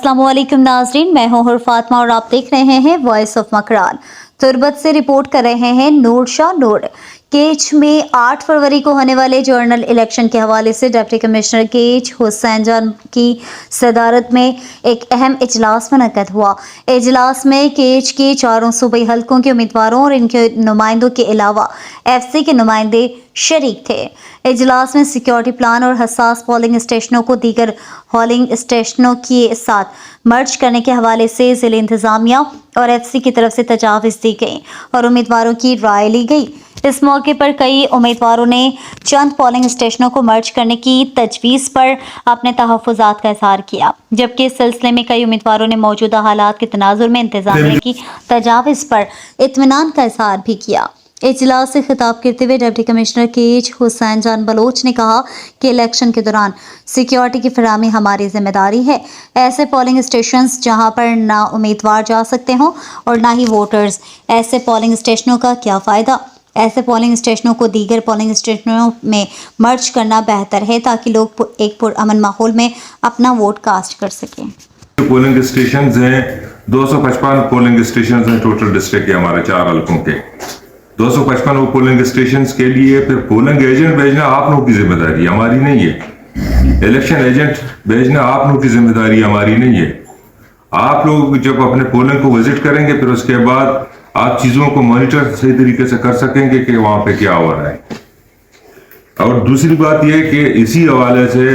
अस्सलामुअलैकुम नाजरीन, मैं हूँ फातिमा और आप देख रहे हैं वॉइस ऑफ मकरान। तुर्बत से रिपोर्ट कर रहे हैं नूर शाह नूर। केच में 8 फरवरी को होने वाले जनरल इलेक्शन के हवाले से डिप्टी कमिश्नर केच हुसैन जान की सदारत में एक अहम इजलास मुनक्कद हुआ। इजलास में केच के चारों सूबाई हलकों के उम्मीदवारों और इनके नुमाइंदों के अलावा FC के नुमाइंदे शरीक थे। इजलास में सिक्योरिटी प्लान और हसास पोलिंग स्टेशनों को दीगर पोलिंग स्टेशनों के साथ मर्ज करने के हवाले से जिले इंतजामिया और FC की तरफ से तजावीज़ दी गई और उम्मीदवारों की राय ली गई। इस मौके पर कई उम्मीदवारों ने चंद पोलिंग स्टेशनों को मर्ज करने की तजवीज़ पर अपने तहफ़्फ़ुज़ात का इज़हार किया, जबकि इस सिलसिले में कई उम्मीदवारों ने मौजूदा हालात के तनाजुर में इंतजामिया की तजावीज़ पर इत्मीनान का इज़हार भी किया। इजलास से खिताब करते हुए डिप्टी कमिश्नर केच हुसैन जान बलोच ने कहा कि इलेक्शन के दौरान सिक्योरिटी की फराहमी हमारी जिम्मेदारी है। ऐसे पोलिंग स्टेशंस जहां पर ना उम्मीदवार जा सकते हों और ना ही वोटर्स, ऐसे पोलिंग स्टेशनों का क्या फ़ायदा। ऐसे पोलिंग स्टेशनों को दीगर पोलिंग स्टेशनों में मर्ज करना बेहतर है ताकि लोग एक पुरअमन माहौल में अपना वोट कास्ट कर सकें। पोलिंग स्टेशन हैं 255 पोलिंग स्टेशन हैं टोटल डिस्ट्रिक्ट के हमारे 4 हलकों के 255 वो पोलिंग स्टेशन के लिए फिर पोलिंग एजेंट भेजना आप लोगों की जिम्मेदारी, हमारी नहीं है। इलेक्शन एजेंट भेजना आप लोगों की जिम्मेदारी, हमारी नहीं है। आप लोग जब अपने पोलिंग को विजिट करेंगे फिर उसके बाद आप चीजों को मॉनिटर सही तरीके से कर सकेंगे कि वहां पे क्या हो रहा है। और दूसरी बात यह कि इसी हवाले से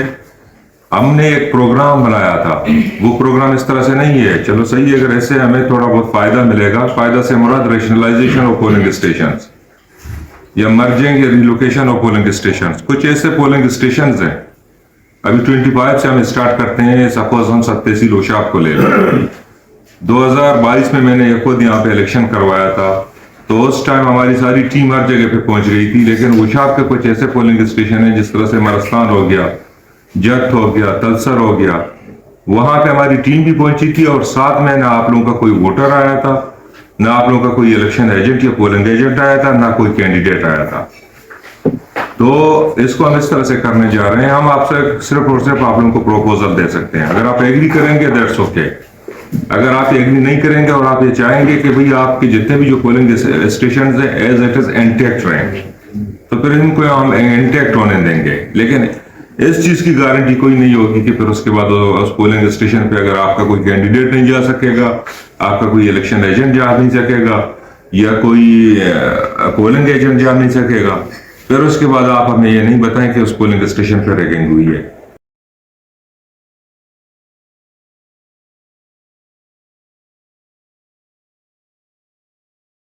हमने एक प्रोग्राम बनाया था। वो प्रोग्राम इस तरह से नहीं है, चलो सही है, अगर ऐसे हमें थोड़ा बहुत फायदा मिलेगा, फायदा से मुराद रैशनलाइजेशन ऑफ पोलिंग स्टेशन या मर्जिंग या रिलोकेशन ऑफ पोलिंग स्टेशन। कुछ ऐसे पोलिंग स्टेशन हैं, अभी 25 से हम स्टार्ट करते हैं। सपोज हम 87 लोशाब को ले लें, 2022 में मैंने खुद यहाँ पे इलेक्शन करवाया था, तो उस टाइम हमारी सारी टीम हर जगह पे पहुंच गई थी। लेकिन ओशाब के कुछ ऐसे पोलिंग स्टेशन है जिस तरह से मरस्तान हो गया, जट हो गया, तलसर हो गया, वहां पे हमारी टीम भी पहुंची थी और साथ में ना आप लोगों का कोई वोटर आया था, ना आप लोगों का कोई इलेक्शन एजेंट या पोलिंग एजेंट आया था, ना कोई कैंडिडेट आया था। तो इसको हम इस तरह से करने जा रहे हैं। हम आपसे सिर्फ और सिर्फ आप लोगों को प्रोपोजल दे सकते हैं। अगर आप एग्री करेंगे दैट्स ओके। अगर आप एग्री नहीं करेंगे और आप ये चाहेंगे कि भाई आपके जितने भी जो पोलिंग स्टेशन है एज इट इज इंटैक्ट रहें, तो फिर इनको हम इंटैक्ट होने देंगे। लेकिन इस चीज की गारंटी कोई नहीं होगी कि फिर उसके बाद उस पोलिंग स्टेशन पे अगर आपका कोई कैंडिडेट नहीं जा सकेगा, आपका कोई इलेक्शन एजेंट जा नहीं सकेगा या कोई पोलिंग एजेंट जा नहीं सकेगा, फिर उसके बाद आप हमें ये नहीं बताएं कि उस पोलिंग स्टेशन पर रैगिंग हुई है।